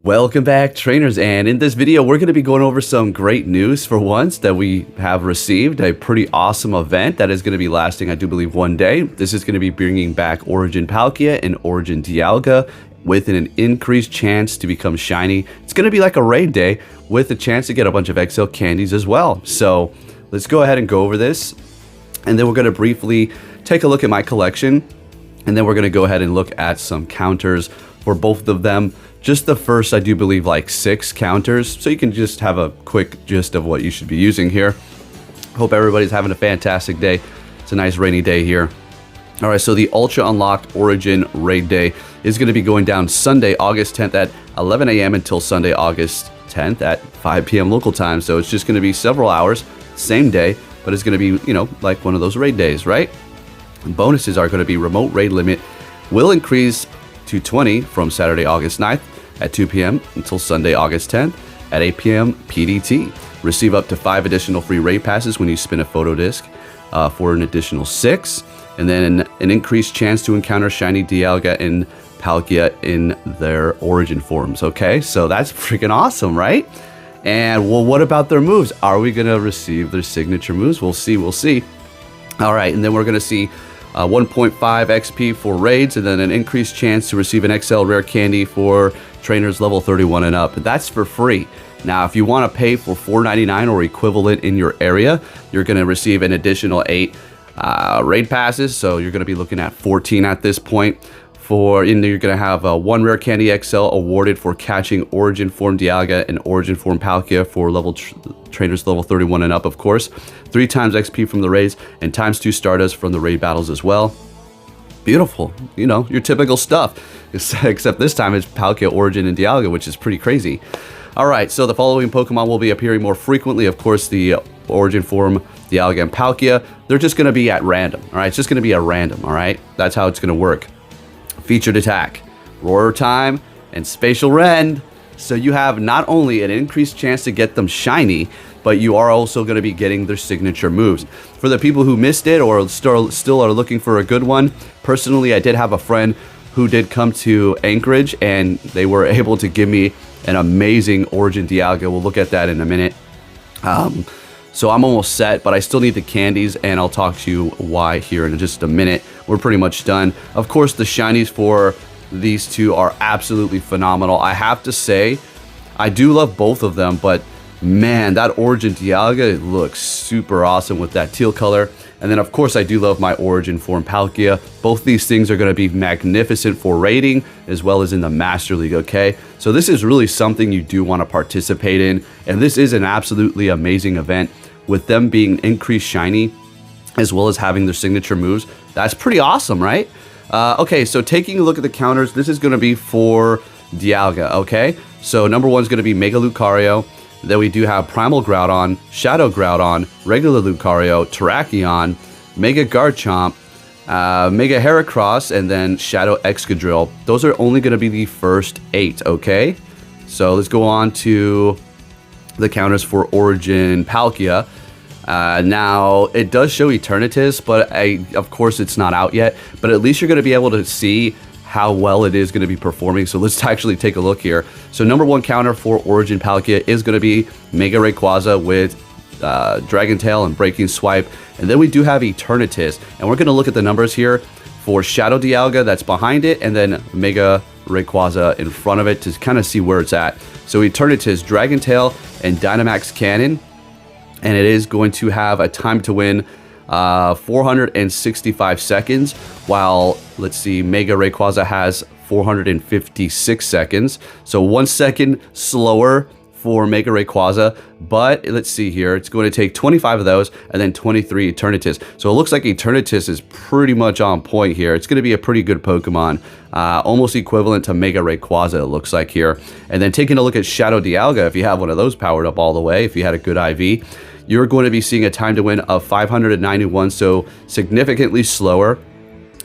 Welcome back, trainers, and in this video we're going to be going over some great news for once that we have received. A pretty awesome event that is going to be lasting, I do believe, 1 day. This is going to be bringing back Origin Palkia and Origin Dialga with an increased chance to become shiny. It's going to be like a raid day with a chance to get a bunch of XL candies as well. So let's go ahead and go over this, and then we're going to briefly take a look at my collection, and then we're going to go ahead and look at some counters for both of them. Just the first, I do believe, like 6 counters, so you can just have a quick gist of what you should be using here. Hope everybody's having a fantastic day. It's a nice rainy day here. All right, so the Ultra Unlocked Origin Raid Day is going to be going down Sunday, August 10th at 11 a.m. until Sunday, August 10th at 5 p.m. local time. So it's just going to be several hours, same day, but it's going to be, you know, like one of those raid days, right? And bonuses are going to be remote raid limit will increase to 20 from Saturday, August 9th at 2 p.m. until Sunday, August 10th at 8 p.m. PDT. Receive up to 5 additional free raid passes when you spin a photo disc for an additional 6. And then an increased chance to encounter shiny Dialga and Palkia in their origin forms. Okay, so that's freaking awesome, right? And well, what about their moves? Are we going to receive their signature moves? We'll see, we'll see. All right, and then we're going to see 1.5 XP for raids, and then an increased chance to receive an XL rare candy for trainers level 31 and up. That's for free. Now, if you want to pay for $4.99 or equivalent in your area, you're going to receive an additional 8 raid passes. So you're going to be looking at 14 at this point. You're going to have 1 rare candy XL awarded for catching Origin Forme Dialga and Origin Forme Palkia for trainers level 31 and up, of course. 3 times XP from the raids and times 2 Stardust from the raid battles as well. Beautiful, you know, your typical stuff, except this time it's Palkia, Origin, and Dialga, which is pretty crazy. All right, so the following Pokemon will be appearing more frequently. Of course, the Origin Forme Dialga and Palkia, they're just going to be at random. All right, it's just going to be at random. All right, that's how it's going to work. Featured attack, Roar Time, and Spacial Rend. So you have not only an increased chance to get them shiny, but you are also going to be getting their signature moves. For the people who missed it or still are looking for a good one, personally, I did have a friend who did come to Anchorage, and they were able to give me an amazing Origin Dialga. We'll look at that in a minute. So I'm almost set, but I still need the candies, and I'll talk to you why here in just a minute. We're pretty much done. Of course, the shinies for these two are absolutely phenomenal. I have to say, I do love both of them, but man, that Origin Dialga looks super awesome with that teal color. And then, of course, I do love my Origin Forme Palkia. Both these things are going to be magnificent for raiding as well as in the Master League, okay? So this is really something you do want to participate in, and this is an absolutely amazing event with them being increased shiny as well as having their signature moves. That's pretty awesome, right? Okay, so taking a look at the counters, this is going to be for Dialga, okay? So number 1 is going to be Mega Lucario. Then we do have Primal Groudon, Shadow Groudon, Regular Lucario, Terrakion, Mega Garchomp, Mega Heracross, and then Shadow Excadrill. Those are only going to be the first 8, okay? So let's go on to the counters for Origin Palkia. Now, it does show Eternatus, but of course it's not out yet. But at least you're going to be able to see how well it is going to be performing. So let's actually take a look here. So number 1 counter for Origin Palkia is going to be Mega Rayquaza with Dragon Tail and Breaking Swipe. And then we do have Eternatus. And we're going to look at the numbers here for Shadow Dialga that's behind it, and then Mega Rayquaza in front of it to kind of see where it's at. So Eternatus, Dragon Tail, and Dynamax Cannon. And it is going to have a time to win 465 seconds, while, let's see, Mega Rayquaza has 456 seconds. So 1 second slower for Mega Rayquaza, but let's see here, it's going to take 25 of those and then 23 Eternatus. So it looks like Eternatus is pretty much on point here. It's going to be a pretty good Pokemon, almost equivalent to Mega Rayquaza, it looks like here. And then taking a look at Shadow Dialga, if you have one of those powered up all the way, if you had a good IV, you're going to be seeing a time to win of 591, so significantly slower,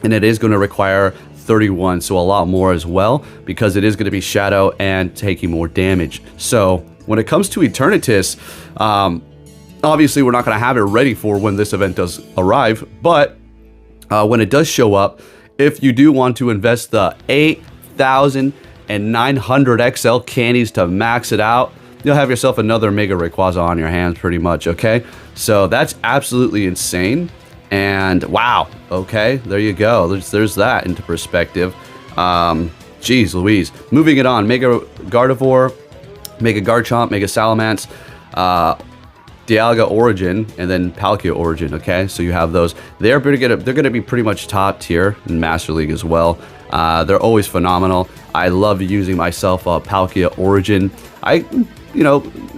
and it is going to require 31, so a lot more as well, because it is going to be Shadow and taking more damage. So when it comes to Eternatus, obviously we're not going to have it ready for when this event does arrive, but when it does show up, if you do want to invest the 8,000 and 900 XL candies to max it out, you'll have yourself another Mega Rayquaza on your hands pretty much, okay? So that's absolutely insane. And wow, okay, there you go. There's that into perspective. Jeez Louise. Moving it on, Mega Gardevoir, Mega Garchomp, Mega Salamence, Dialga Origin, and then Palkia Origin, okay? So you have those. They're gonna be pretty much top tier in Master League as well. They're always phenomenal. I love using myself Palkia Origin.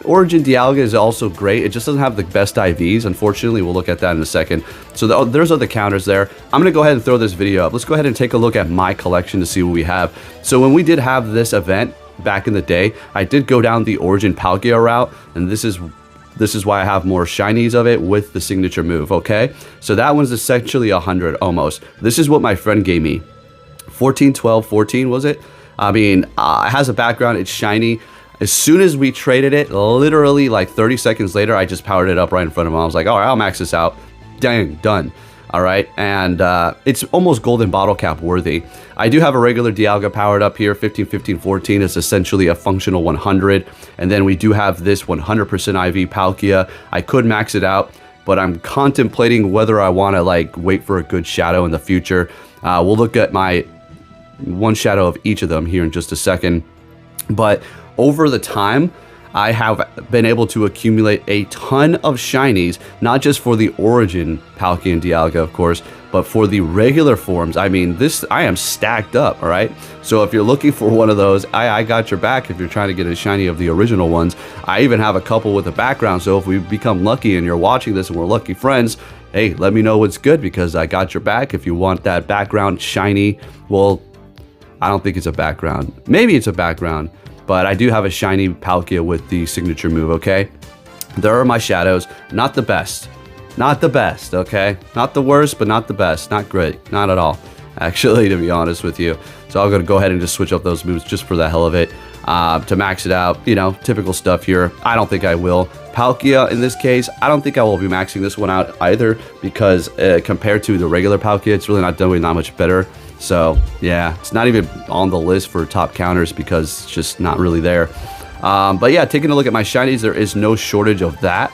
Origin Dialga is also great. It just doesn't have the best IVs, unfortunately. We'll look at that in a second. So there's other counters there. I'm going to go ahead and throw this video up. Let's go ahead and take a look at my collection to see what we have. So when we did have this event back in the day, I did go down the Origin Palkia route, and this is why I have more shinies of it with the signature move, okay? So that one's essentially 100 almost. This is what my friend gave me. 14, 12, 14 was it? I mean, it has a background, it's shiny. As soon as we traded it, literally like 30 seconds later, I just powered it up right in front of him. I was like, all right, I'll max this out. Dang, done. All right, and it's almost golden bottle cap worthy. I do have a regular Dialga powered up here, 15, 15, 14. It's essentially a functional 100. And then we do have this 100% IV Palkia. I could max it out, but I'm contemplating whether I want to like wait for a good shadow in the future. We'll look at my one shadow of each of them here in just a second. But over the time, I have been able to accumulate a ton of shinies, not just for the Origin Palkia and Dialga, of course, but for the regular forms. I mean, I am stacked up, all right? So if you're looking for one of those, I got your back if you're trying to get a shiny of the original ones. I even have a couple with a background, so if we become lucky and you're watching this and we're lucky friends, hey, let me know what's good because I got your back. If you want that background shiny, well, I don't think it's a background. Maybe it's a background. But I do have a shiny Palkia with the signature move, okay? There are my shadows. Not the best. Not the best, okay? Not the worst, but not the best. Not great. Not at all, actually, to be honest with you. So I'm going to go ahead and just switch up those moves just for the hell of it to max it out. You know, typical stuff here. I don't think I will. Palkia, in this case, I don't think I will be maxing this one out either because compared to the regular Palkia, it's really not doing that much better. So yeah, it's not even on the list for top counters because it's just not really there. But yeah, taking a look at my shinies, there is no shortage of that.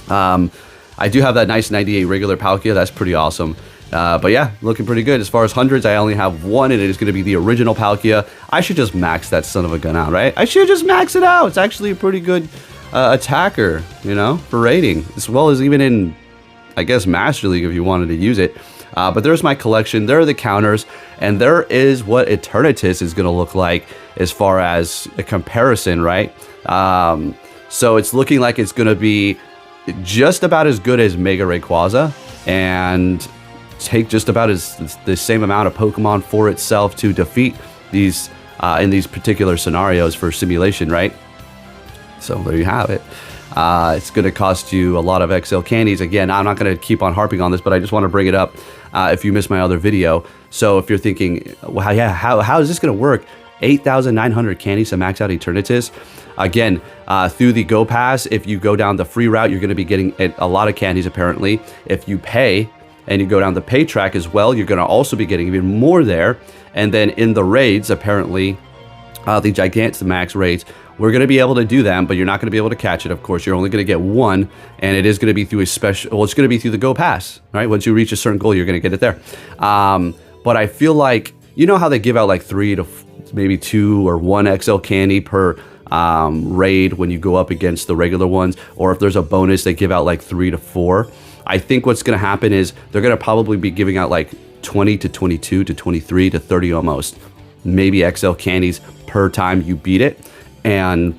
I do have that nice 98 regular Palkia. That's pretty awesome. But yeah, looking pretty good. As far as hundreds, I only have one, and it is going to be the original Palkia. I should just max that son of a gun out, right? I should just max it out. It's actually a pretty good attacker, you know, for rating, as well as even in, I guess, Master League if you wanted to use it. But there's my collection, there are the counters, and there is what Eternatus is going to look like as far as a comparison, right? So it's looking like it's going to be just about as good as Mega Rayquaza, and take just about the same amount of Pokemon for itself to defeat these in these particular scenarios for simulation, right? So there you have it. It's going to cost you a lot of XL candies. Again, I'm not going to keep on harping on this, but I just want to bring it up if you missed my other video. So if you're thinking, well, yeah, how is this going to work? 8,900 candies to max out Eternatus. Again, through the Go Pass, if you go down the free route, you're going to be getting a lot of candies, apparently. If you pay and you go down the pay track as well, you're going to also be getting even more there. And then in the raids, apparently, the Gigantamax raids, we're going to be able to do them, but you're not going to be able to catch it, of course. You're only going to get one, and it is going to be through a special, well, it's going to be through the Go Pass, right? Once you reach a certain goal, you're going to get it there. But I feel like, you know how they give out like 3 to maybe 2 or 1 XL candy per raid when you go up against the regular ones, or if there's a bonus, they give out like 3 to 4. I think what's going to happen is they're going to probably be giving out like 20 to 22 to 23 to 30 almost, maybe XL candies per time you beat it. And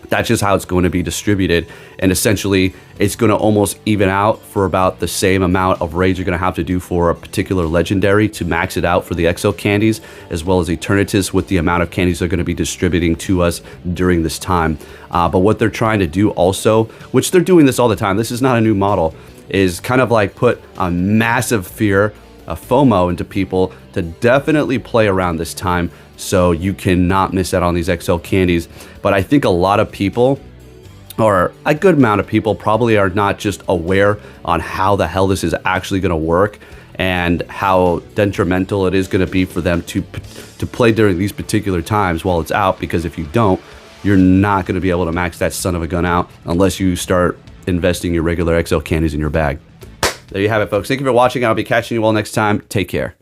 that's just how it's going to be distributed. And essentially, it's going to almost even out for about the same amount of raids you're going to have to do for a particular legendary to max it out for the XL candies, as well as Eternatus with the amount of candies they're going to be distributing to us during this time. But what they're trying to do also, which they're doing this all the time, this is not a new model, is kind of like put a massive fear, a FOMO into people to definitely play around this time so you cannot miss out on these XL candies. But I think a lot of people, or a good amount of people, probably are not just aware on how the hell this is actually going to work. and how detrimental it is going to be for them to play during these particular times while it's out, because if you don't, you're not going to be able to max that son of a gun out unless you start investing your regular XL candies in your bag. There you have it, folks. Thank you for watching. I'll be catching you all next time. Take care.